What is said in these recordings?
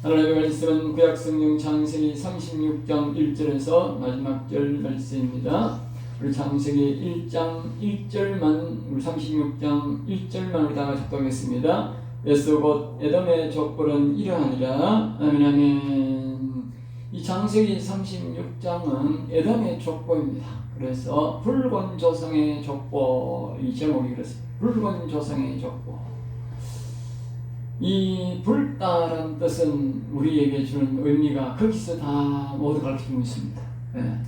하나님의 말씀은 구약성경 창세기 36장 1절에서 마지막 절 말씀입니다. 우리 창세기 1장 1절만, 우리 36장 1절만 우리 다 같이 독하겠습니다. 에서 곧 에돔의 족보는 이러하니라. 아멘 아멘. 이 창세기 36장은 에돔의 족보입니다. 그래서 붉은 조상의 족보, 이 제목이 그렇습니다. 붉은 조상의 족보. 이 붉다라는 뜻은 우리에게 주는 의미가 거기서 다 모두 가르치고 있습니다. 네.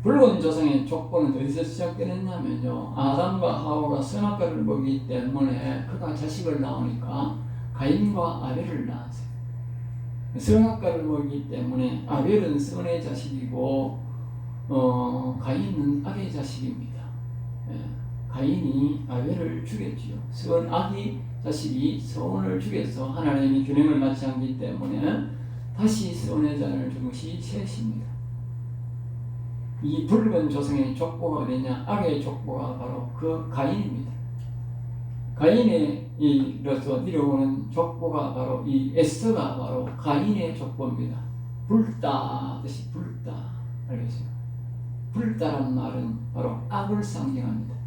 붉은 조상의 족보는 어디서 시작되느냐면요, 아담과 하와가 선악과를 먹기 때문에 그가 자식을 낳으니까 가인과 아벨을 낳았어요. 선악과를 먹기 때문에 아벨은 선의 자식이고 가인은 악의 자식입니다. 네. 가인이 아벨을 죽였지요. 악이 자식이 선을 죽여서 하나님이 균형을 맞지 않기 때문에 다시 선의 자녀를 준 것이 셋입니다. 이 붉은 조상의 족보가 어디냐? 악의 족보가 바로 그 가인입니다. 가인의 이로서 내려오는 족보가 바로 이 에스더가 바로 가인의 족보입니다. 붉다 뜻이 붉다. 알겠어요? 붉다란 말은 바로 악을 상징합니다.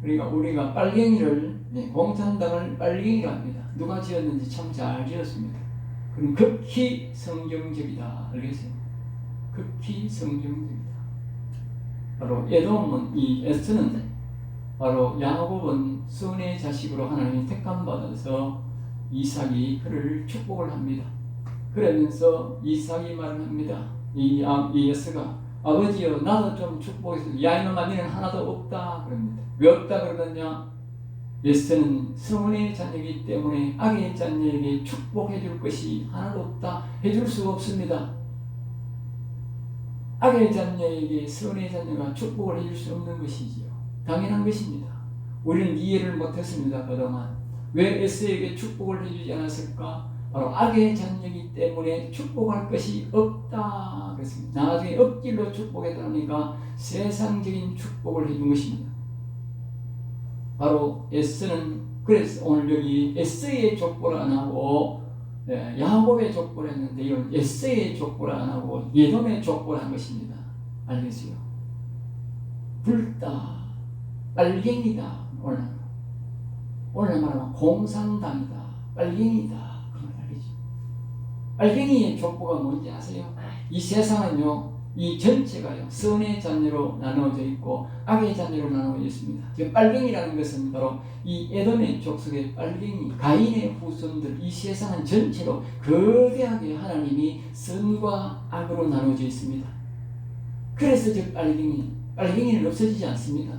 그러니까 우리가 빨갱이를, 공산당을 빨갱이라 합니다. 누가 지었는지 참 잘 지었습니다. 그럼 극히 성경적이다. 알겠어요? 극히 성경적이다. 바로 에돔은, 이 에스는 바로 야곱은 선의 자식으로 하나님이 택함 받아서 이삭이 그를 축복을 합니다. 그러면서 이삭이 말을 합니다. 이 에스가 아버지여 나도 좀 축복해서 야 이놈아 너는 하나도 없다 그럽니다. 왜 없다 그러느냐? 에스는 선의 자녀이기 때문에 악의 자녀에게 축복해 줄 것이 하나도 없다. 해줄 수가 없습니다. 악의 자녀에게 선의 자녀가 축복을 해줄 수 없는 것이지요. 당연한 것입니다. 우리는 이해를 못했습니다. 그동안 왜 에스에게 축복을 해주지 않았을까? 바로 악의 자녀이기 때문에 축복할 것이 없다 그랬습니다. 나중에 억지로 축복했다니까 세상적인 축복을 해준 것입니다. 바로 에스는 그래서 오늘 여기 에스의 족보를 안 하고 야곱의 족보를 했는데 이건 에스의 족보를 안 하고 에돔의 족보를 한 것입니다. 알겠어요? 붉다, 빨갱이다. 오늘 말하면 공산당이다, 빨갱이다. 빨갱이의 족보가 뭔지 아세요? 이 세상은요, 이 전체가요, 선의 자녀로 나누어져 있고 악의 자녀로 나누어져 있습니다. 지금 빨갱이라는 것은 바로 이 에돔의 족속의 빨갱이, 가인의 후손들, 이 세상은 전체로 거대하게 하나님이 선과 악으로 나누어져 있습니다. 그래서 저 빨갱이는 없어지지 않습니다.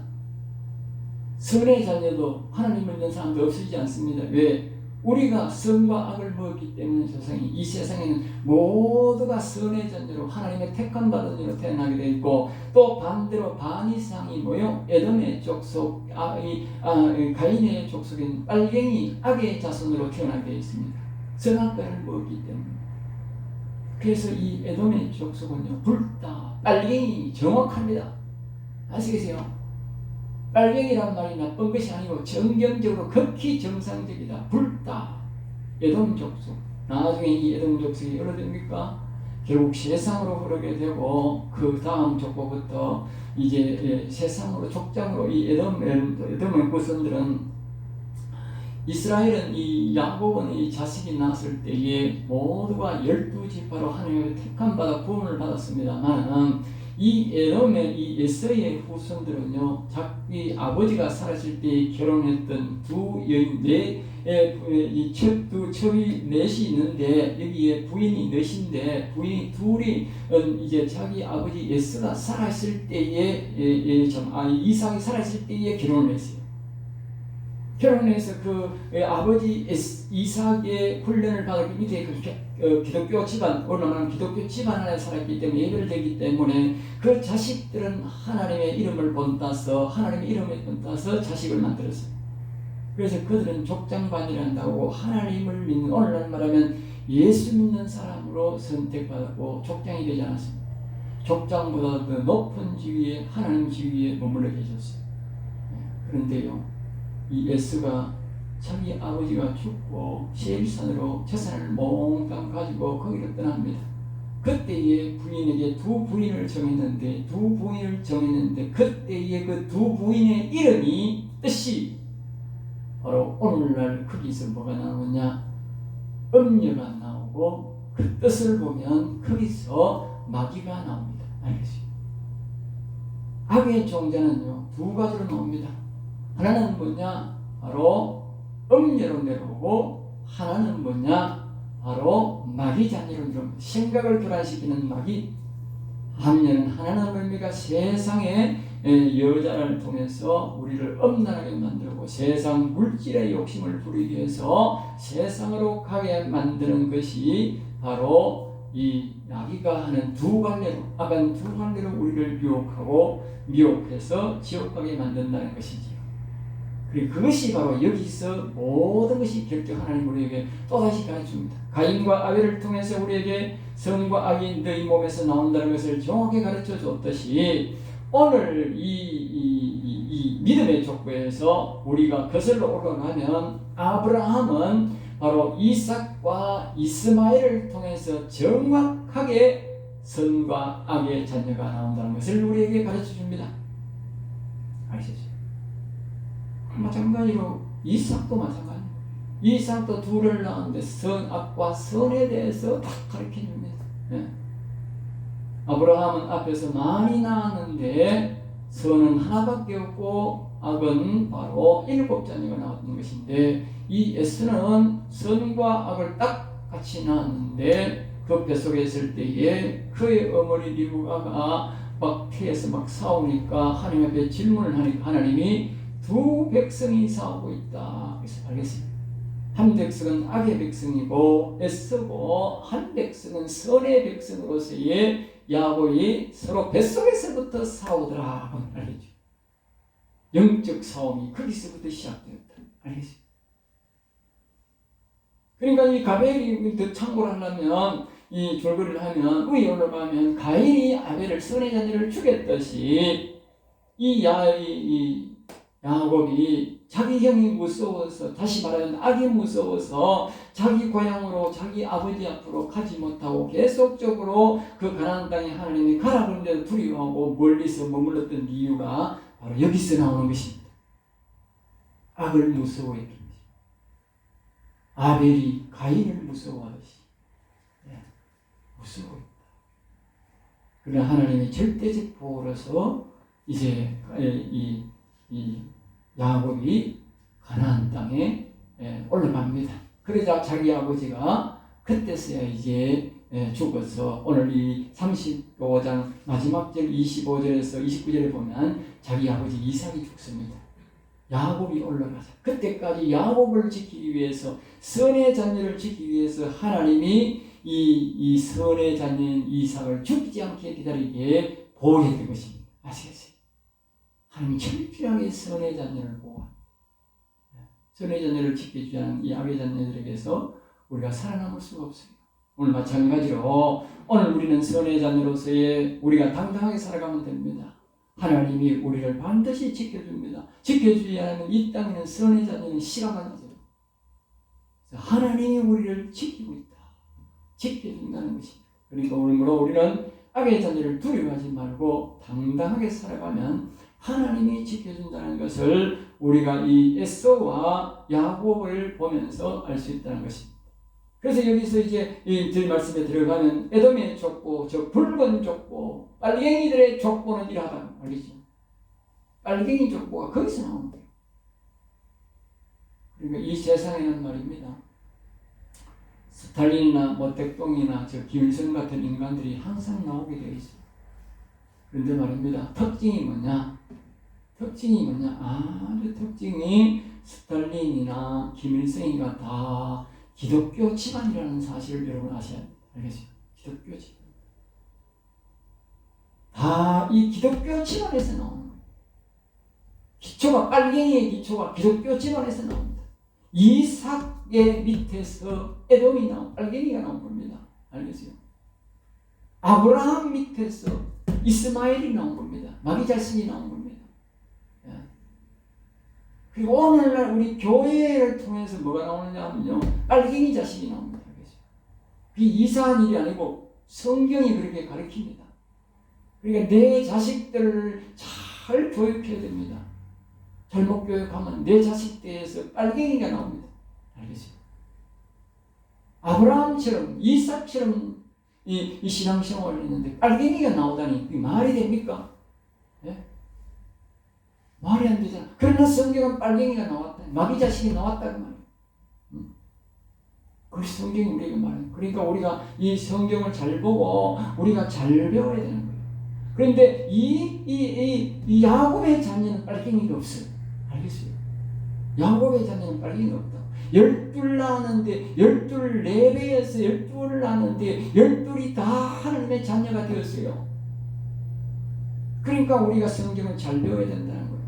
선의 자녀도 하나님을 믿는 사람도 없어지지 않습니다. 왜? 우리가 선과 악을 먹었기 때문에 이 세상에는 모두가 선의 자녀로 하나님의 택함 받은 자로 태어나게 되어 있고, 또 반대로 반 이상이 에돔의 족속, 가인의 족속인 빨갱이, 악의 자손으로 태어나게 되어 있습니다. 선악과를 먹었기 때문에. 그래서 이 에돔의 족속은요, 붉다, 빨갱이 정확합니다. 아시겠어요? 빨갱이란 말이 나쁜 것이 아니고 정경적으로 극히 정상적이다. 붉다. 에돔 족속. 나중에 이 에돔 족속이 어디로 됩니까? 결국 세상으로 흐르게 되고 그 다음 족보부터 이제 세상으로 족장으로 이 에돔의 후손들은, 이스라엘은 이 야곱은 이 자식이 낳았을 때에 모두가 12지파로 하나님의 택함 받아 구원을 받았습니다만, 이 에돔의 이 에서의 후손들은요, 자기 아버지가 살았을 때 결혼했던 두 여인 이 첩이 넷이 있는데 여기에 부인이 넷인데 부인이 둘이 이제 자기 아버지 에서가 살았을 때에 이삭이 살았을 때에 결혼을 했어요. 결혼해서 그 아버지 이삭의 훈련을 받았기 밑에 기독교 집안, 오늘날은 기독교 집안 안에 살았기 때문에 예별되기 때문에 그 자식들은 하나님의 이름을 본따서 자식을 만들었어요. 그래서 그들은 족장반이란다고 하나님을 믿는, 오늘날 말하면 예수 믿는 사람으로 선택받았고 족장이 되지 않았습니다. 족장보다 더 높은 지위에, 하나님 지위에 머물러 계셨어요. 그런데요, 이 에스가 자기 아버지가 죽고 세일산으로 재산을 몽땅 가지고 거기로 떠납니다. 그때에 부인에게 두 부인을 정했는데 그때에 그 두 부인의 이름이 뜻이 바로 오늘날 거기서 뭐가 나오냐, 음녀가 나오고 그 뜻을 보면 거기서 마귀가 나옵니다. 알겠어요? 악의 종자는요 두 가지로 나옵니다. 하나는 뭐냐, 바로 음녀로 내려오고, 하나는 뭐냐, 바로 마귀 자녀로 내려옵니다. 생각을 교란시키는 마귀. 하나는 의미가 세상의 여자를 통해서 우리를 엄란하게 만들고 세상 물질의 욕심을 부리기 위해서 세상으로 가게 만드는 것이 바로 이 마귀가 하는 두 갈래로, 악한 두 갈래로 우리를 미혹해서 지옥 가게 만든다는 것이지요. 그리고 그것이 바로 여기서 모든 것이 결정 하나님 우리에게 또다시 가르쳐줍니다. 가인과 아벨을 통해서 우리에게 선과 악이 너희 몸에서 나온다는 것을 정확히 가르쳐 줬듯이, 오늘 이 믿음의 족보에서 우리가 거슬러 올라가면 아브라함은 바로 이삭과 이스마엘을 통해서 정확하게 선과 악의 자녀가 나온다는 것을 우리에게 가르쳐 줍니다. 아시죠? 마찬가지로 이삭도 마찬가지입니다. 이삭도 둘을 낳았는데 선악과 선에 대해서 다 가르쳐 줍니다. 네. 아브라함은 앞에서 많이 낳았는데 선은 하나밖에 없고 악은 바로 7자녀가 나왔던 것인데, 이 에스는 선과 악을 딱 같이 낳았는데 그 뱃속에 있을 때에 그의 어머니 리브가가 막 피해서 막 싸우니까 하나님 앞에 질문을 하니까 하나님이 두 백성이 싸우고 있다. 그래서 알겠습니다. 한 백성은 악의 백성이고 에스고, 한 백성은 선의 백성으로서의 야곱이 서로 뱃속에서부터 싸우더라. 알겠죠? 영적 싸움이 거기서부터 시작되었다. 알겠죠? 그러니까 이 가벨이 더 참고를 하려면, 이 줄거리를 하면, 위에 올라가면 가인이 아벨을 선의 자녀를 죽였듯이 이 야곱이 자기 형이 무서워서, 다시 말하면 악이 무서워서 자기 고향으로 자기 아버지 앞으로 가지 못하고 계속적으로 그 가나안 땅에 하나님이 가라 그런데도 두려워하고 멀리서 머물렀던 이유가 바로 여기서 나오는 것입니다. 악을 무서워했던 것입니다. 아벨이 가인을 무서워하듯이 무서워했다. 그러나 하나님이 절대적 보호로서 이제 이 야곱이 가나안 땅에 올라갑니다. 그러자 자기 아버지가 그때서야 이제 죽어서, 오늘 이 35장 마지막 절 25절에서 29절에 보면 자기 아버지 이삭이 죽습니다. 야곱이 올라가서 그때까지 야곱을 지키기 위해서, 선의 자녀를 지키기 위해서 하나님이 이 선의 자녀인 이삭을 죽지 않게 기다리게 보호했던 것입니다. 아시겠어요? 하나님이 철저하게 선의 자녀를 보호합니다. 선의 자녀를 지켜주지 않은 이 악의 자녀들에게서 우리가 살아남을 수가 없습니다. 오늘 마찬가지로 오늘 우리는 선의 자녀로서의 우리가 당당하게 살아가면 됩니다. 하나님이 우리를 반드시 지켜줍니다. 지켜주지 않으면 이 땅에는 선의 자녀는 실험하죠. 하나님이 우리를 지키고 있다. 지켜준다는 것입니다. 그러니까 오늘부로 우리는 악의 자녀를 두려워하지 말고 당당하게 살아가면 하나님이 지켜준다는 것을 우리가 이 에서와 야곱을 보면서 알 수 있다는 것입니다. 그래서 여기서 이제 이 말씀에 들어가면 에돔의 족보, 저 붉은 족보, 빨갱이들의 족보는 이러하다. 알겠죠? 빨갱이 족보가 거기서 나오는 거예요. 그러니까 이 세상에는 말입니다, 스탈린이나 모택동이나 저 김일성 같은 인간들이 항상 나오게 되어 있어요. 그런데 말입니다, 특징이 뭐냐? 아주 특징이 스탈린이나 김일성이가 다 기독교 집안이라는 사실을 여러분 아셔야 됩니다. 알겠죠? 기독교 집안. 다 이 기독교 집안에서 나오는 거예요. 기초가, 빨갱이의 기초가 기독교 집안에서 나옵니다. 이삭의 밑에서 에돔이 나온, 빨갱이가 나온 겁니다. 알겠어요? 아브라함 밑에서 이스마엘이 나온 겁니다. 마귀 자식이 나온 겁니다. 그리고 오늘날 우리 교회를 통해서 뭐가 나오느냐 하면요, 빨갱이 자식이 나옵니다. 그게 이상한 일이 아니고 성경이 그렇게 가르칩니다. 그러니까 내 자식들을 잘 교육해야 됩니다. 잘못 교육하면 내 자식 대에서 빨갱이가 나옵니다. 알겠어요? 아브라함처럼 이삭처럼 이 신앙생활을 했는데 빨갱이가 나오다니 그게 말이 됩니까? 예? 말이 안 되잖아. 그러나 성경은 빨갱이가 나왔다. 마귀 자식이 나왔다는 말이에요. 그 성경이 우리에게 말해요. 그러니까 우리가 이 성경을 잘 보고 우리가 잘 배워야 되는 거예요. 그런데 이 야곱의 자녀는 빨갱이가 없어요. 알겠어요? 야곱의 자녀는 빨갱이가 없다. 12 낳았는데 12레베에서 12을 낳았는데 12이 다 하나님의 자녀가 되었어요. 그러니까 우리가 성경을 잘 배워야 된다는 거예요.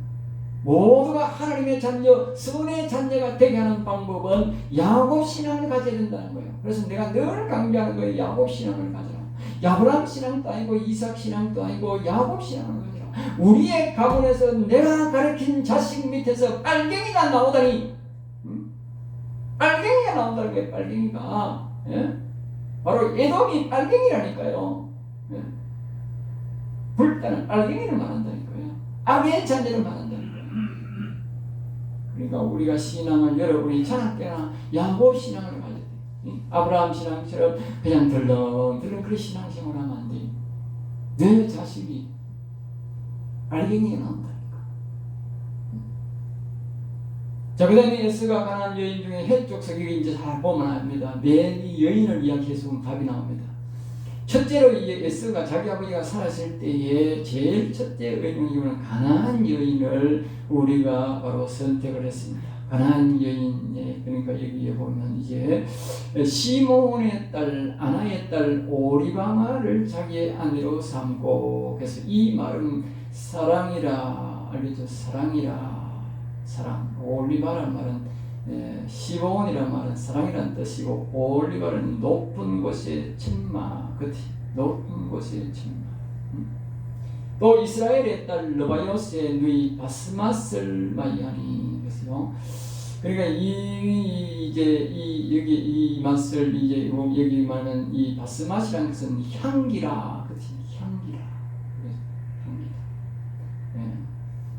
모두가 하나님의 자녀, 선의 자녀가 되게 하는 방법은 야곱 신앙을 가져야 된다는 거예요. 그래서 내가 늘 강조하는 거예요. 야곱 신앙을 가져라. 아브라함 신앙도 아니고 이삭 신앙도 아니고 야곱 신앙을 가져라. 우리의 가문에서 내가 가르친 자식 밑에서 빨갱이가 나오다니, 빨갱이가 나온다는 거예요. 빨갱이가. 예? 바로 에돔이 빨갱이라니까요. 예? 불타는 빨갱이를 말한다니까요. 악의 자녀를 말한다니까요. 그러니까 우리가 신앙을 여러분이 자나깨나 야곱 신앙을 가져야 돼. 아브라함 신앙처럼 그냥 덜렁덜렁 그런 신앙생활을 하면 안 돼. 내 자식이 빨갱이가 나온다니까. 자, 그 다음에 에스가 가나안 여인 중에 해쪽 서기를 이제 잘 보면 압니다. 맨 이 여인을 이야기해서 보면 답이 나옵니다. 첫째로 이 에스가 자기 아버지가 살았을 때에 제일 첫째 의논이는 가나안 여인을 우리가 바로 선택을 했습니다. 가나안 여인, 그러니까 여기에 보면 이제 시몬의 딸 아나의 딸 오리바마를 자기의 아내로 삼고, 그래서 이 말은 사랑이라 알겠죠? 사랑이라, 사랑. 올리바란 말은 시몬이란 말은 사랑이란 뜻이고, 올리바는 높은 곳의 천마, 그치? 높은 곳의 천마. 또 이스라엘의 딸 르바요스의 누이 바스맛을 마이하니. 그래서요. 그러니까 여기 이 맛을 이제 여기 말하는 이 바스맛이라는 것은 향기라, 그치? 향기라.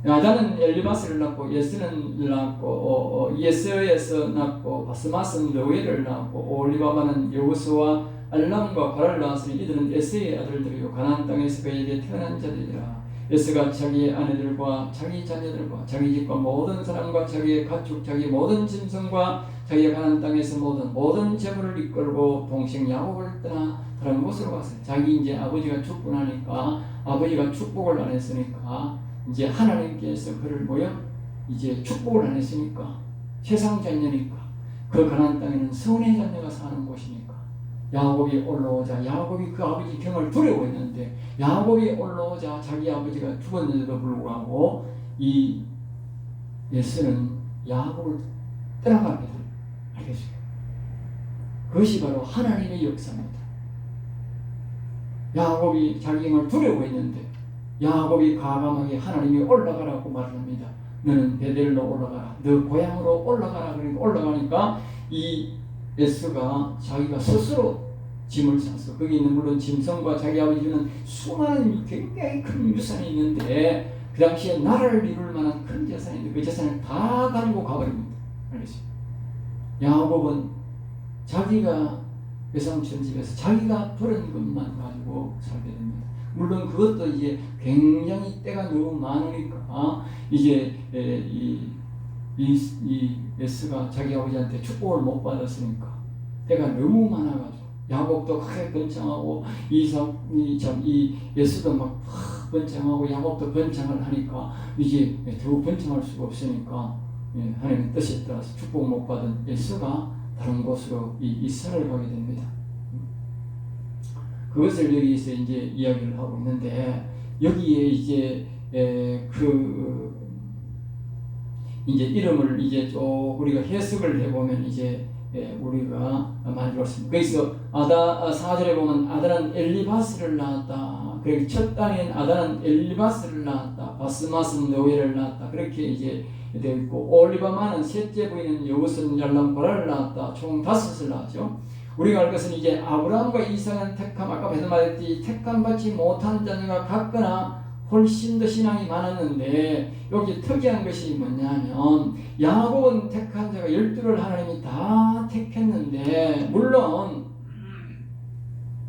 아다는 엘리바스를 낳고 예스는 낳고 예스에서 낳고 바스맛은 너웨를 낳고 올리바마는 여우스와 알람과 바라를 낳았으니 이들은 예스의 아들들이요 가나안 땅에서 그에게 태어난 자들이라. 예스가 자기의 아내들과 자기 자녀들과 자기 집과 모든 사람과 자기의 가축 자기 모든 짐승과 자기가 가나안 땅에서 모든 재물을 이끌고 동생 야곱을 떠나 다른 곳으로 갔어요. 자기 이제 아버지가 죽고 나니까 아버지가 축복을 안 했으니까 이제 하나님께서 그를 이제 축복을 안 했으니까 세상 자녀니까 그 가나안 땅에는 선의 자녀가 사는 곳이니까 야곱이 올라오자 야곱이 그 아버지 경을 두려워했는데 야곱이 올라오자 자기 아버지가 죽었는데도 불구하고 이 예수는 야곱을 떠나가게 돼요. 알겠어요? 그것이 바로 하나님의 역사입니다. 야곱이 자기 경을 두려워했는데 야곱이 과감하게 하나님이 올라가라고 말합니다. 너는 베델로 올라가라. 너 고향으로 올라가라. 그러니까 올라가니까 이 에스가 자기가 스스로 짐을 쌌어. 거기 있는 물론 짐승과 자기 아버지는 수많은 굉장히 큰 유산이 있는데 그 당시에 나라를 이룰 만한 큰 재산인데 그 재산을 다 가지고 가버립니다. 알겠어요? 야곱은 자기가 외삼촌 집에서 자기가 벌은 것만 가지고 살게 됩니다. 물론 그것도 이제 굉장히 때가 너무 많으니까 이제 이 에스가 자기 아버지한테 축복을 못 받았으니까 때가 너무 많아가지고 야곱도 크게 번창하고 이 예수도 막 번창하고 야곱도 번창을 하니까 이제 더 번창할 수가 없으니까 하나님의 뜻에 따라서 축복 못 받은 예수가 다른 곳으로 이스라엘을 가게 됩니다. 그것을 여기서 이제 이야기를 하고 있는데 여기에 이제 이제 이름을 이제 좀 우리가 해석을 해보면 이제 우리가 많이 봤습니다. 그래서 4절에 보면 아다는 엘리바스를 낳았다. 그리고 첫 딸인 아다는 엘리바스를 낳았다. 바스맛은 노엘을 낳았다. 그렇게 이제 되어 있고, 올리바마는 셋째 부인은 여우선 잘난 보라를 낳았다. 총 5을 낳았죠. 우리가 알 것은 이제 아브라함과 이삭은 택함, 아까 말했듯이 택함받지 못한 자녀가 같거나 훨씬 더 신앙이 많았는데, 여기 특이한 것이 뭐냐면 야곱은 택한 자가 12를 하나님이 다 택했는데, 물론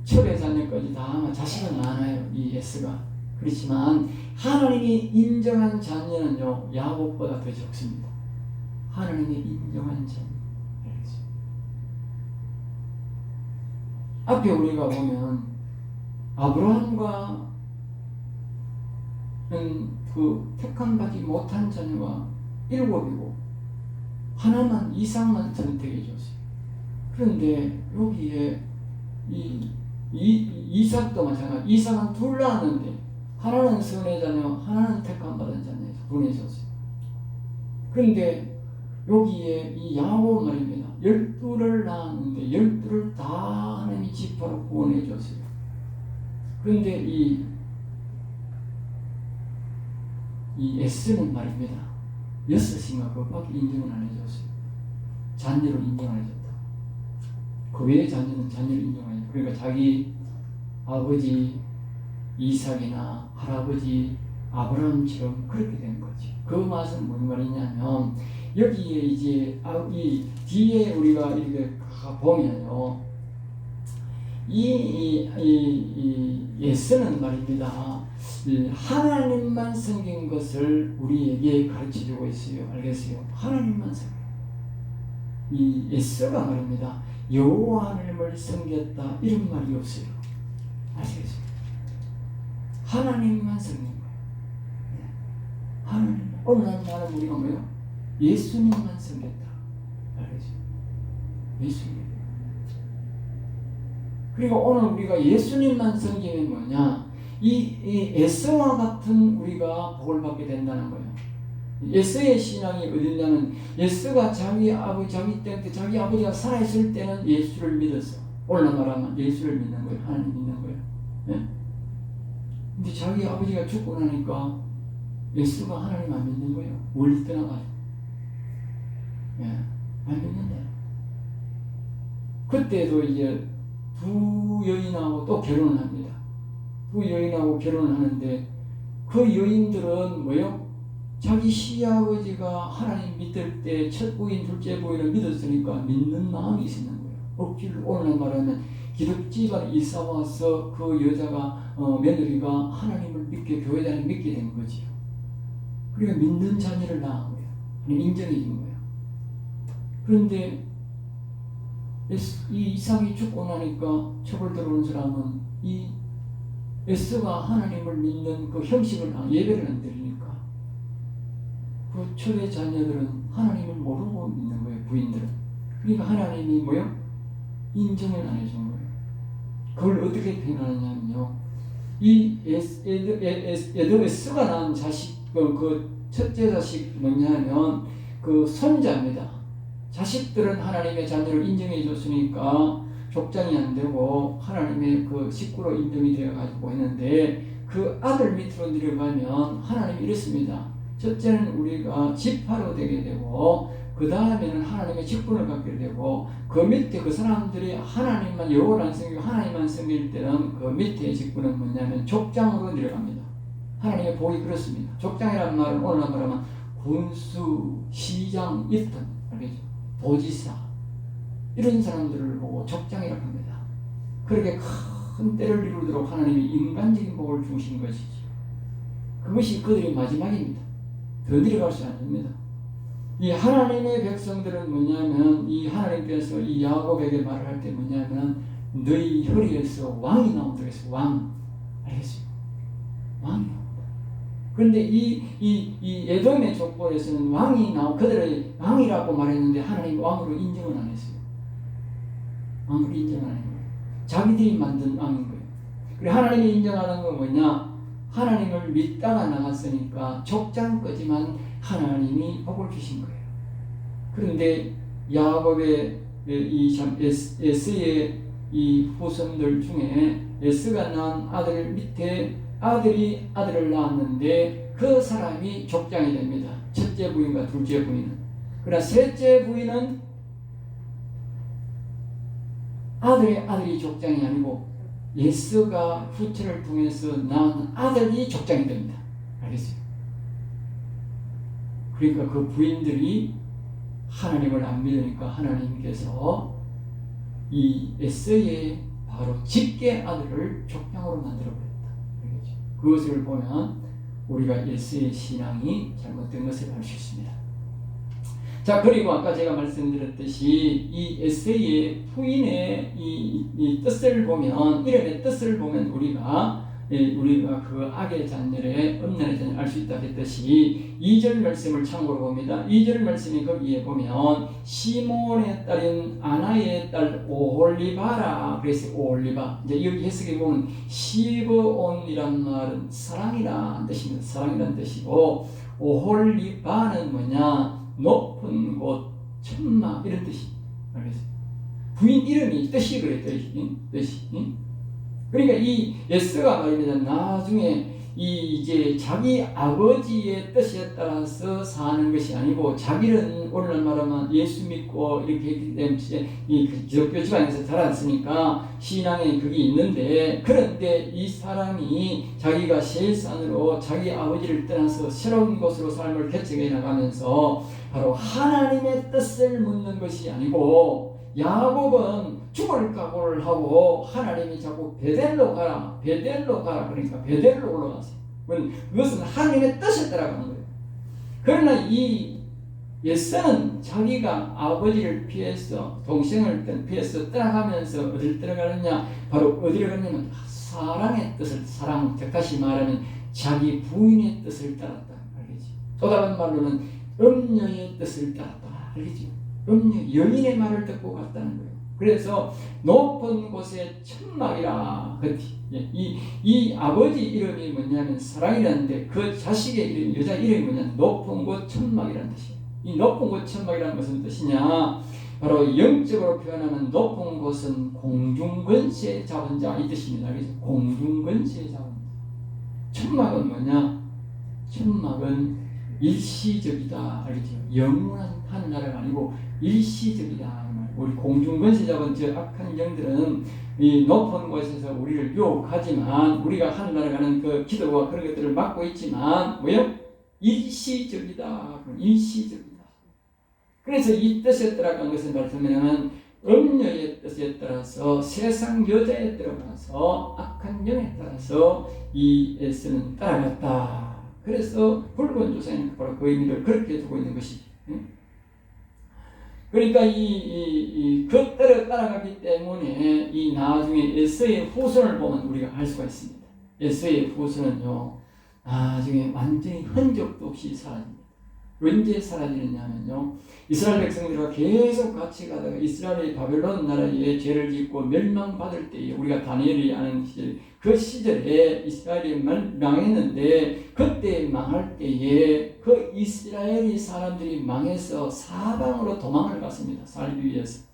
첩의 자녀까지 다 자식은 많아요, 이 에스가. 그렇지만 하나님이 인정한 자녀는요, 야곱보다 더 적습니다. 하나님이 인정한 자녀. 앞에 우리가 보면 아브라함과 그 택함받지 못한 자녀가 7이고 하나만, 이삭만 선택해 줬어요. 그런데 여기에 이삭도 마찬가지. 이삭은 둘 낳았는데 하나는 선의 자녀, 하나는 택함받은 자녀에서 보내줬어요. 그런데 여기에 이 야곱 말입니다. 12를 낳았는데 12를 다 하나님이 지파로 구원해 줬어요. 그런데 이 에스는 말입니다. 6인가 그것밖에 인정을 안 해줬어요. 자녀로 인정 안 해줬다. 그 외의 자녀는 자녀를 인정 안 해줬다. 그러니까 자기 아버지 이삭이나 할아버지 아브라함처럼 그렇게 된 거지. 그 맛은 뭔 말이냐면, 여기에 이제 이 뒤에 우리가 이렇게 보면요, 이 예스는 말입니다. 하나님만 섬긴 것을 우리에게 가르쳐주고 있어요. 알겠어요? 하나님만 섬겨. 이 예스가 말입니다. 여호와 하나님을 섬겼다 이런 말이 없어요. 아시겠어요? 하나님만 섬긴 거예요. 하나님. 오늘 나는 우리가 뭐예요? 예수님만 섬겼다. 알겠죠? 예수님. 그리고 오늘 우리가 예수님만 섬기면 뭐냐? 이 에스와 같은 우리가 복을 받게 된다는 거예요. 에스의 신앙이 어디냐면, 에스가 자기 아버지, 자기 때 자기 아버지가 살아있을 때는 예수를 믿었어. 오늘 말하면 예수를 믿는 거예요. 하나님 믿는 거예요. 예? 근데 자기 아버지가 죽고 나니까 예수가 하나님 안 믿는 거예요. 멀리 떠나가지고. 예, 안 믿는다. 그때도 이제 두 여인하고 또 결혼을 합니다. 두 여인하고 결혼을 하는데, 그 여인들은 뭐요? 자기 시아버지가 하나님 믿을 때 첫 부인, 둘째 부인을 믿었으니까 믿는 마음이 있었는 거예요. 억지로 오늘 말하면 기독집안에 이사 와서 그 여자가 며느리가 하나님을 믿게, 교회 다니는 믿게 된 거지요. 그러니까 믿는 자녀를 낳은 거예요. 인정해 준 거예요. 그런데 이 이삭이 죽고 나니까 첩을 들어온 사람은 이 에스가 하나님을 믿는 그 형식을 예배를 안 드리니까 그 첩의 자녀들은 하나님을 모르고 믿는 거예요. 부인들은. 그러니까 하나님이 뭐요? 인정을 안 해준 거예요. 그걸 어떻게 표현하냐면요, 이 에스가 낳은 자식, 그 첫째 자식 뭐냐면 그 손자입니다. 자식들은 하나님의 자녀를 인정해 줬으니까 족장이 안 되고 하나님의 그 식구로 인정이 되어 가지고 했는데, 그 아들 밑으로 내려가면 하나님이 이렇습니다. 첫째는 우리가 지파로 되게 되고, 그 다음에는 하나님의 직분을 갖게 되고, 그 밑에 그 사람들이 하나님만, 여호와를 안 섬기고 하나님만 섬길 때는 그 밑에 직분은 뭐냐면 족장으로 내려갑니다. 하나님의 복이 그렇습니다. 족장이라는 말은 오늘 말하면 군수, 시장, 일단, 알겠죠? 도지사, 이런 사람들을 보고 족장이라고 합니다. 그렇게 큰 때를 이루도록 하나님이 인간적인 복을 주신 것이죠. 그것이 그들의 마지막입니다. 더 내려갈 수 없습니다. 이 하나님의 백성들은 뭐냐면, 이 하나님께서 이 야곱에게 말을 할 때 뭐냐면, 너희 혈의에서 왕이 나온다고 했어요. 왕. 알겠어요? 왕이 나온다. 그런데 이 에돔의 족보에서는 왕이 그들의 왕이라고 말했는데, 하나님 왕으로 인정을 안 했어요. 왕으로 인정을 안 한 거예요. 자기들이 만든 왕인 거예요. 그래, 하나님이 인정하는 건 뭐냐? 하나님을 믿다가 나갔으니까 족장까지만 하나님이 복을 주신 거예요. 그런데 야곱의 에스의 이 후손들 중에 에스가 낳은 아들 밑에 아들을 낳았는데 그 사람이 족장이 됩니다. 첫째 부인과 둘째 부인은. 그러나 셋째 부인은 아들이 족장이 아니고 예스가 후처를 통해서 낳은 아들이 족장이 됩니다. 알겠어요? 그러니까 그 부인들이 하나님을 안 믿으니까 하나님께서 이 에서의 바로 직계 아들을 족장으로 만들어버렸다. 알겠죠? 그것을 보면 우리가 에서의 신앙이 잘못된 것을 알 수 있습니다. 자, 그리고 아까 제가 말씀드렸듯이 이 에서의 부인의 이 뜻을 보면, 이름의 뜻을 보면 우리가 그 악의 잔열에 음란의 잔열 알 수 있다 했듯이 2절 말씀을 참고로 봅니다. 2절 말씀이 거기에 보면 시몬의 딸인 아나의 딸 오홀리바라. 그래서 오홀리바. 이제 여기 해석에 보면 시브온이란 말은 사랑이라는 뜻입니다. 사랑이라는 뜻이고 오홀리바는 뭐냐? 높은 곳, 천막 이런 뜻이. 알겠어요? 부인 이름이 뜻이 그래. 뜻이. 그러니까 이 에스가 말입니다. 나중에 이제 자기 아버지의 뜻에 따라서 사는 것이 아니고, 자기는 오늘날 말하면 예수 믿고 이렇게 했기 때문에 이 기독교 집안에서 자랐으니까 신앙에 그게 있는데, 그런데 이 사람이 자기가 세상으로 자기 아버지를 떠나서 새로운 곳으로 삶을 개척해 나가면서 바로 하나님의 뜻을 묻는 것이 아니고, 야곱은 죽을 각오를 하고 하나님이 자꾸 베델로 가라 그러니까 베델로 올라갔어요. 그것은 하나님의 뜻에 따라가는 거예요. 그러나 이 예서는 자기가 아버지를 피해서, 동생을 피해서 떠나가면서 어디를 떠나가느냐, 바로 어디를 가냐면 사랑의 뜻을, 다시 말하면 자기 부인의 뜻을 따랐다. 알겠지? 또 다른 말로는 음녀의 뜻을 따랐다. 알겠지? 여인의 말을 듣고 갔다는 거예요. 그래서 높은 곳에 천막이라. 이 아버지 이름이 뭐냐면 사랑이라는데, 그 자식의 이름, 여자 이름이 뭐냐면 높은 곳 천막이라는 뜻이에요. 이 높은 곳 천막이라는 것은 뜻이냐? 바로 영적으로 표현하면 높은 곳은 공중근세 잡은 자, 이 뜻입니다. 그래서 공중근세 잡은 자. 천막은 뭐냐? 천막은 일시적이다. 알겠죠? 영원한 하늘나라가 아니고 일시적이다. 우리 공중권세 잡은 저 악한 영들은 이 높은 곳에서 우리를 유혹하지만, 우리가 하늘나라 가는 그 기도와 그런 것들을 막고 있지만 뭐요? 일시적이다. 일시적이다. 그래서 이 뜻에 따라간 것을 말하면 음녀의 뜻에 따라서, 세상 여자에 들어가서 악한 영에 따라서 이 에스는 따라갔다. 그래서 붉은 조상은 바로 그 의미를 그렇게 두고 있는 것이죠. 그러니까 그 때를 따라가기 때문에 이 나중에 에서의 후손을 보면 우리가 알 수가 있습니다. 에서의 후손은요, 나중에 완전히 흔적도 없이 사라집니다. 언제 사라지느냐면요, 이스라엘 백성들과 계속 같이 가다가 이스라엘이 바벨론 나라에 죄를 짓고 멸망받을 때에, 우리가 다니엘이 아는 시절, 그 시절에 이스라엘이 망했는데, 그때 망할 때에 그 이스라엘이 사람들이 망해서 사방으로 도망을 갔습니다. 살기 위해서.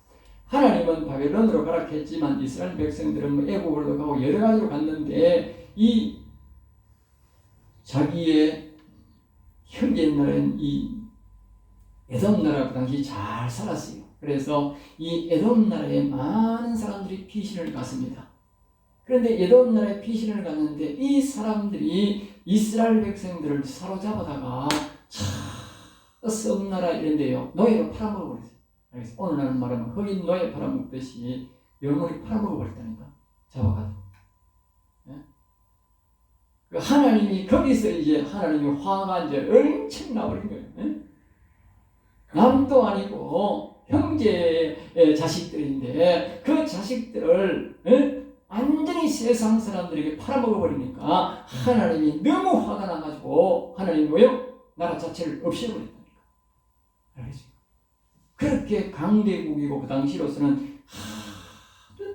하나님은 바벨론으로 가라 했지만 이스라엘 백성들은 애국으로 가고 여러 가지로 갔는데, 이 자기의 형제 나라는 이 에돔 나라 그 당시 잘 살았어요. 그래서 이 에돔 나라에 많은 사람들이 피신을 갔습니다. 그런데 에돔 나라에 피신을 갔는데, 이 사람들이 이스라엘 백성들을 사로잡아다가 썩 나라 이런 데요, 노예로 팔아먹어버렸어요. 그래서 오늘날은 말하면 흑인 노예 팔아먹듯이 영원히 팔아먹어버렸다니까, 잡아가지고. 하나님이 거기서 이제 하나님이 화가 이제 엄청 나버린 거예요. 남도 아니고 형제의 자식들인데, 그 자식들을 완전히 세상 사람들에게 팔아먹어버리니까 하나님이 너무 화가 나가지고 하나님이 뭐요? 나라 자체를 없애버렸다니까. 알겠죠? 그렇게 강대국이고 그 당시로서는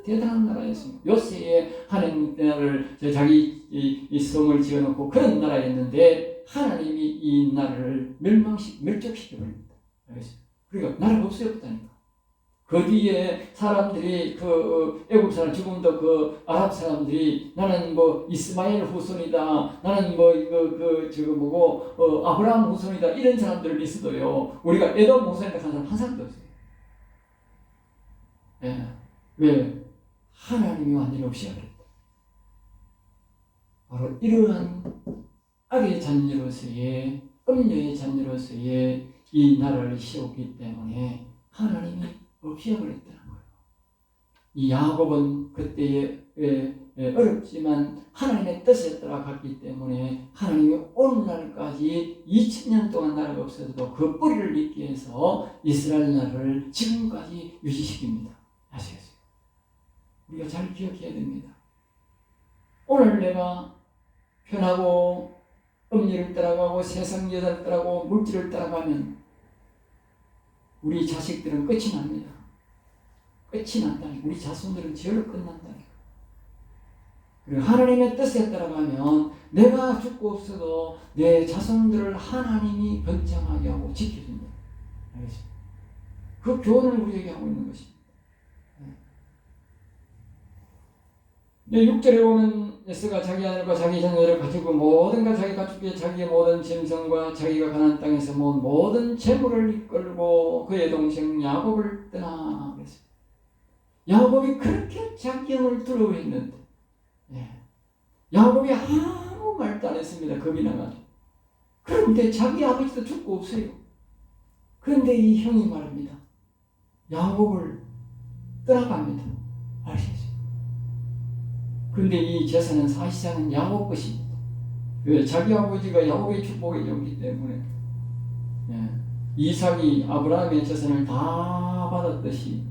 대단한 나라였습니다. 요새에 하나님 나라를 자기 이 성을 지어놓고 그런 나라였는데, 하나님이 이 나라를 멸족시켜버립니다. 알겠어요? 그러니까 나라가 없어졌다니까. 그 뒤에 사람들이 애국 사람 지금도 아랍 사람들이 나는 이스마엘 후손이다. 나는 아브라함 후손이다. 이런 사람들을 있어도요. 우리가 에돔 후손이다 하는 사람 한 사람도 없어요. 예. 왜? 하나님이 완전히 없애버렸다. 바로 이러한 악의 잔류로서의 음녀의 잔류로서의 이 나라를 세웠기 때문에 하나님이 없애버렸다는 거예요. 이 야곱은 그때에 어렵지만 하나님의 뜻에 따라 갔기 때문에 하나님이 오늘날까지 2000년 동안 나라가 없어도 그 뿌리를 잇기 위해서 이스라엘 나라를 지금까지 유지시킵니다. 아시겠어요? 우리가 잘 기억해야 됩니다. 오늘 내가 편하고 음리를 따라가고 세상 여자를 따라가고 물질을 따라가면 우리 자식들은 끝이 납니다. 끝이 난다니까. 우리 자손들은 죄로 끝난다니까. 그리고 하나님의 뜻에 따라가면 내가 죽고 없어도 내 자손들을 하나님이 번창하게 하고 지켜준다. 알겠습니까? 그 교훈을 우리에게 하고 있는 것입니다. 6절에 보면 에스가 자기 아들과 자기 자녀를 가지고 모든가 자기가 가축에 자기의 모든 짐승과 자기가 가나안 땅에서 모은 모든 재물을 이끌고 그의 동생 야곱을 떠나 그랬어요. 야곱이 그렇게 자기 형을 두려워했는데 야곱이 아무 말도 안 했습니다. 겁이 나가지고. 그런데 자기 아버지도 죽고 없어요. 그런데 이 형이 말합니다. 야곱을 떠나갑니다. 아시겠어요? 그런데 이 재산은 사실상은 야곱 것입니다. 왜? 자기 아버지가 야곱의 축복에 줬기 때문에 이삭이 아브라함의 재산을 다 받았듯이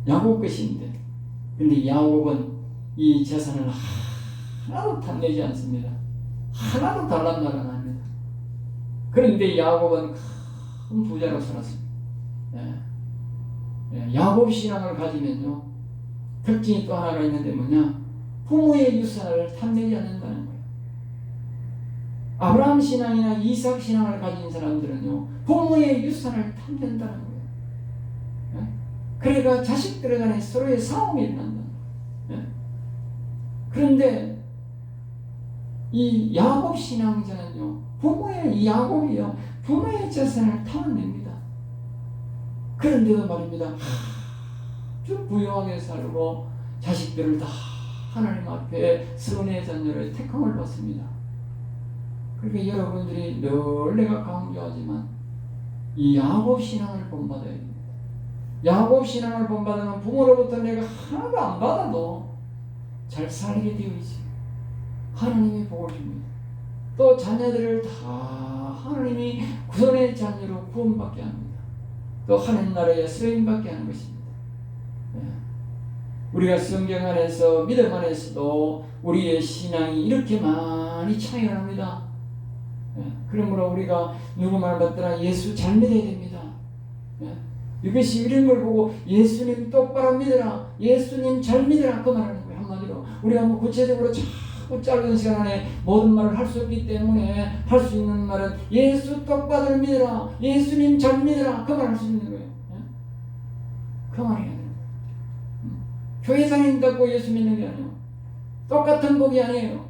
야곱 것인데, 근데 야곱은 이 재산을 하나도 탐내지 않습니다. 하나도 달란말 안 합니다. 그런데 야곱은 큰 부자로 살았습니다. 야곱 신앙을 가지면요, 특징이 또 하나가 있는데 뭐냐? 부모의 유산을 탐내지 않는다는 거예요. 아브라함 신앙이나 이삭 신앙을 가진 사람들은요, 부모의 유산을 탐낸다는 거예요. 그러니까 자식들 간에 서로의 싸움이 일어난다. 그런데 이 야곱 신앙자는요, 이 야곱이요, 부모의 재산을 탐냅니다. 그런데도 말입니다, 아주 부유하게 살고 자식들을 다 하나님 앞에 선의 자녀를 택함을 받습니다. 그러니까 여러분들이 늘 내가 강조하지만 이 야곱 신앙을 본받아야 됩니다. 야곱 신앙을 본받으면 부모로부터 내가 하나도 안 받아도 잘 살게 되어 있어요. 하나님이 복을 줍니다. 또 자녀들을 다 하나님이 구원의 자녀로 구원받게 합니다. 또 하나님 나라에 쓰임받게 하는 것입니다. 우리가 성경 안에서 믿음 안에서도 우리의 신앙이 이렇게 많이 차이가 납니다. 그러므로 우리가 누구 말 받더라 예수 잘 믿어야 됩니다. 이것이 이런 걸 보고 예수님 똑바로 믿어라, 예수님 잘 믿어라, 그 말하는 거예요. 한마디로 우리가 구체적으로 자꾸 짧은 시간 안에 모든 말을 할 수 없기 때문에 할 수 있는 말은 예수 똑바로 믿어라, 예수님 잘 믿어라, 그 말 할 수 있는 거예요. 그 말이에요. 교회 다닌다고 예수 믿는 게 아니에요. 똑같은 복이 아니에요.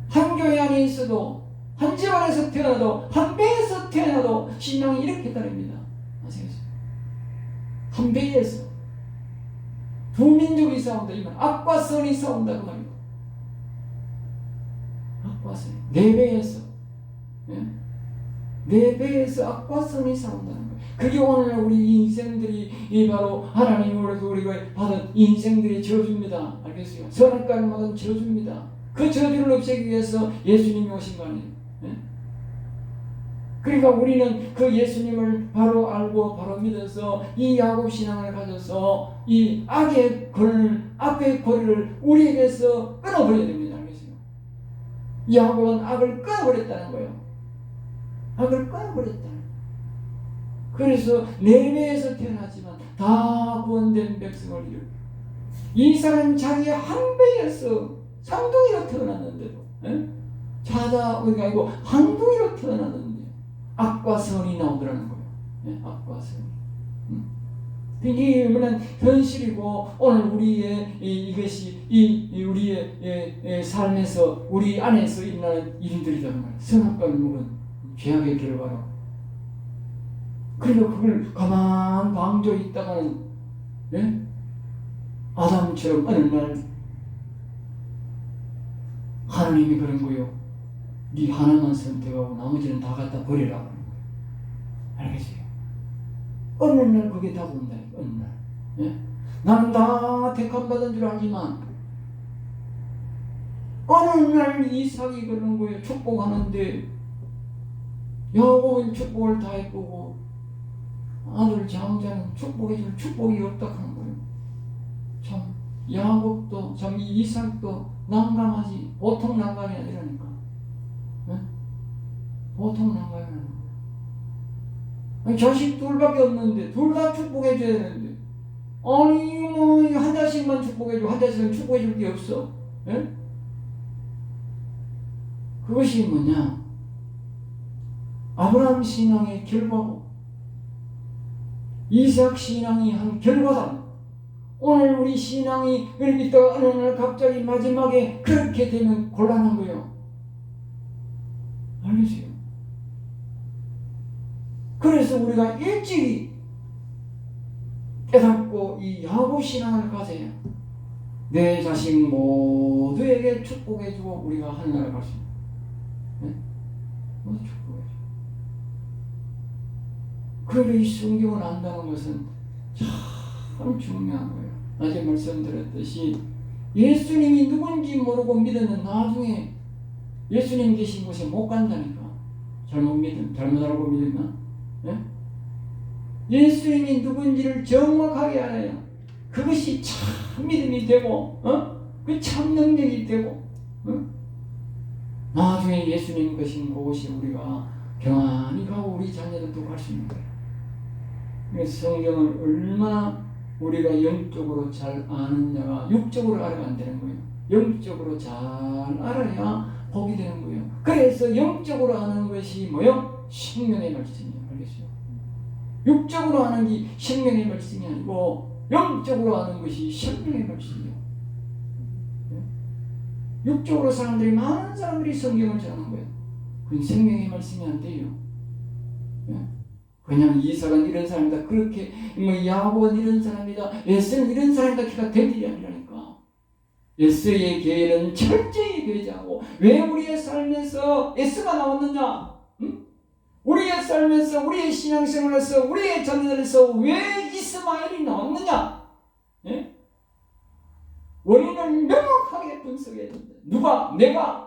한 교회 안에 있어도, 한 집안에서 태어나도, 한 배에서 태어나도 신앙이 이렇게 다릅니다. 아시겠어요? 한 배에서 두 민족이 싸운다, 이 말. 악과 선이 싸운다, 그 말이에요. 악과 선. 네 배에서, 네 배에서 악과 선이 싸운다는 거예요. 그게 오늘 우리 인생들이 바로 하나님으로서 우리가 받은 인생들의 저주입니다. 알겠어요? 선한 까닭은 저주입니다. 그 저주를 없애기 위해서 예수님이 오신 거 아니에요? 그러니까 우리는 그 예수님을 바로 알고 바로 믿어서 이 야곱 신앙을 가져서 이 악의 고리를 우리에게서 끊어버려야 됩니다. 알겠어요? 야곱은 악을 끊어버렸다는 거예요. 악을 끊어버렸다. 그래서 네 배에서 태어났지만 다 구원된 백성을 이루고, 이삭은 자기 한 배에서 쌍둥이로 태어났는데도, 자다가 아니고 한둥이로 태어났는데 악과 선이 나오더라는 거예요. 악과 선이. 이게 얼마나 현실이고 오늘 우리의 이것이 우리의 삶에서 우리 안에서 일어나는 일들이란 말이에요. 선악과 유혹은 죄악의 결과로. 그러니까 그걸 가만 방조에 있다가는 아담처럼 어느 날 하나님이 그런 거요. 네 하나만 선택하고 나머지는 다 갖다 버리라고 하는 거예요. 알겠어요? 어느 날 그게 다 온다니까. 어느 날. 나는 다 택함받은 줄 알지만 어느 날 이삭이 그러는 거예요. 축복하는데 야곱은 축복을 다 해보고 아들 장자는 축복해줄 축복이 없다 하는 거예요. 참 야곱도 참 이삭도 난감하지. 보통 난감이 아니라니까. 보통 난감이 아니라. 아니, 자식 둘밖에 없는데 둘 다 축복해줘야 되는데 아니 뭐 한 자식만 축복해줘. 한 자식은 축복해줄 게 없어. 그것이 뭐냐? 아브라함 신앙의 결과고 이삭 신앙이 한 결과다. 오늘 우리 신앙이 있다가 어느 날 갑자기 마지막에 그렇게 되면 곤란한 거예요. 알겠어요? 그래서 우리가 일찍이 깨닫고 이 야곱 신앙을 가져야 내 자식 모두에게 축복해주고 우리가 하늘나라 갈 수 있는. 모두 축복해줘. 그러니까 이 성경을 안다는 것은 참 중요한 거예요. 어제 말씀드렸듯이 예수님이 누군지 모르고 믿으면 나중에 예수님 계신 곳에 못 간다니까. 잘못 알고 믿으면. 예수님이 누군지를 정확하게 알아야 그것이 참 믿음이 되고 그 참 능력이 되고 나중에 예수님 계신 곳이 우리가 평안히 가고 우리 자녀들도 갈 수 있는 거예요. 그래서 성경을 얼마나 우리가 영적으로 잘 아느냐가 육적으로 알아야 안 되는 거예요. 영적으로 잘 알아야 복이 되는 거예요. 그래서 영적으로 아는 것이 뭐요? 생명의 말씀이에요. 알겠어요? 육적으로 아는 게 생명의 말씀이 아니고 영적으로 아는 것이 생명의 말씀이에요. 육적으로 많은 사람들이 성경을 전하는 거예요. 그건 생명의 말씀이 안 돼요. 그냥 이삭은 이런 사람이다. 그렇게 야곱은 이런 사람이다. 에스는 이런 사람이다. 걔가 될 일이 아니라니까. 에스의 계획은 철저히 배제하고 왜 우리의 삶에서 에스가 나왔느냐? 우리의 삶에서 우리의 신앙생활에서 우리의 자녀들에서 왜 이스마엘이 나왔느냐? 원인을 명확하게 분석해야 된다. 누가? 내가.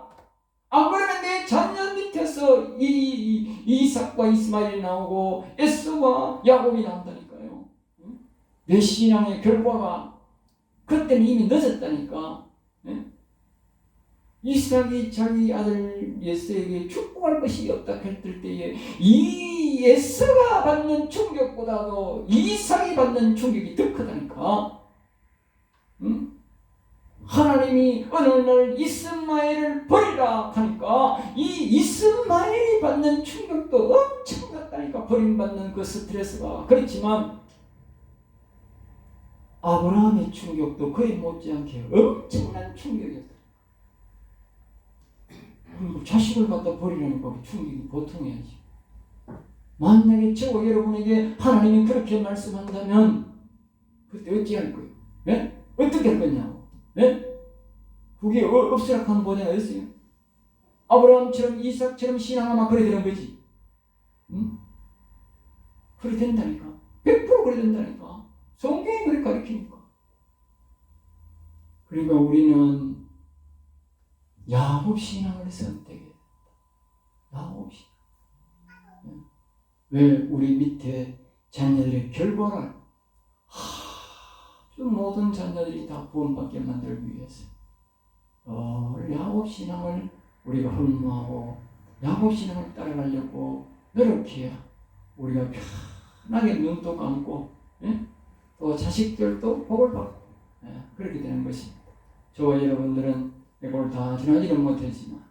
안 그러면 내 자녀 밑에서 이삭과 이스마엘이 나오고 에스와 야곱이 나온다니까요. 내 신앙의 결과가 그때는 이미 늦었다니까. 이삭이 자기 아들 에스에게 축복할 것이 없다 했을 때에 이 에스가 받는 충격보다도 이삭이 받는 충격이 더 크다니까. 하나님이 어느 날 이스마엘을 버리라 하니까 이 이스마엘이 받는 충격도 엄청났다니까. 버림받는 그 스트레스가. 그렇지만 아브라함의 충격도 그에 못지않게 엄청난 충격이었다. 그리고 자식을 갖다 버리려니까 그 충격이 보통이야지. 만약에 저와 여러분에게 하나님이 그렇게 말씀한다면 그때 어찌 할 거예요? 어떻게 할 거냐고. 그게 없으락한 번에가 있어요. 아브라함처럼 이삭처럼 신앙하면 그래 되는 거지. 그래 된다니까. 100% 그래 된다니까. 성경이 그렇게 가르치니까. 그러니까 우리는 야곱 신앙을 선택해야 된다. 야곱 신앙. 왜 우리 밑에 자녀들의 결과를 모든 자녀들이 다 구원받게 만들기 위해서 야곱 신앙을 우리가 흠모하고 야곱 신앙을 따라가려고 노력해야 우리가 편하게 눈도 감고 또 자식들도 복을 받고 그렇게 되는 것입니다. 저와 여러분들은 이걸 다 지나지는 못했지만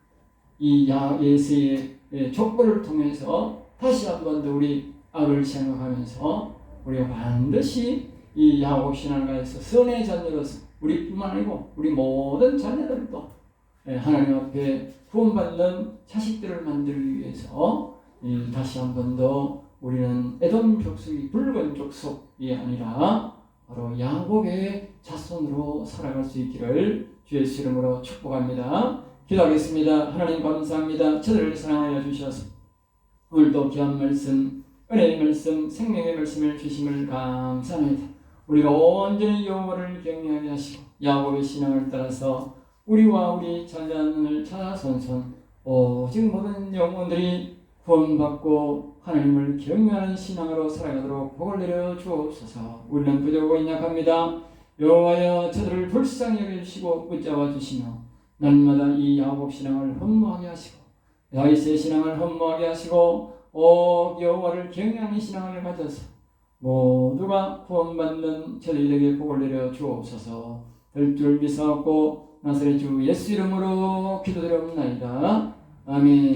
이 예수의 족보를 통해서 다시 한 번 더 우리 악을 생각하면서 우리가 반드시 이 야곱 신앙가에서 선의 자녀로서 우리뿐만 아니고 우리 모든 자녀들도 하나님 앞에 구원받는 자식들을 만들기 위해서 다시 한 번 더 우리는 에돔 족속이 붉은 족속이 아니라 바로 야곱의 자손으로 살아갈 수 있기를 주의 이름으로 축복합니다. 기도하겠습니다. 하나님 감사합니다. 저들을 사랑하여 주셔서 오늘도 귀한 말씀, 은혜의 말씀, 생명의 말씀을 주심을 감사합니다. 우리가 온전히 여호와를 경외하게 하시고 야곱의 신앙을 따라서 우리와 우리 자손을 자손손 오직 모든 영혼들이 구원받고 하나님을 경외하는 신앙으로 살아가도록 복을 내려 주옵소서. 우리는 부족하고 약합니다. 여호와여 저들을 불쌍히 여겨주시고 붙잡아 주시며 날마다 이 야곱 신앙을 헌무하게 하시고 다윗의 신앙을 헌무하게 하시고 여호와를 경외하는 신앙을 가져서 모두가 구원받는 저희들에게 복을 내려 주옵소서. 될 줄 믿사옵고 나사렛 주 예수 이름으로 기도드렸나이다. 아멘.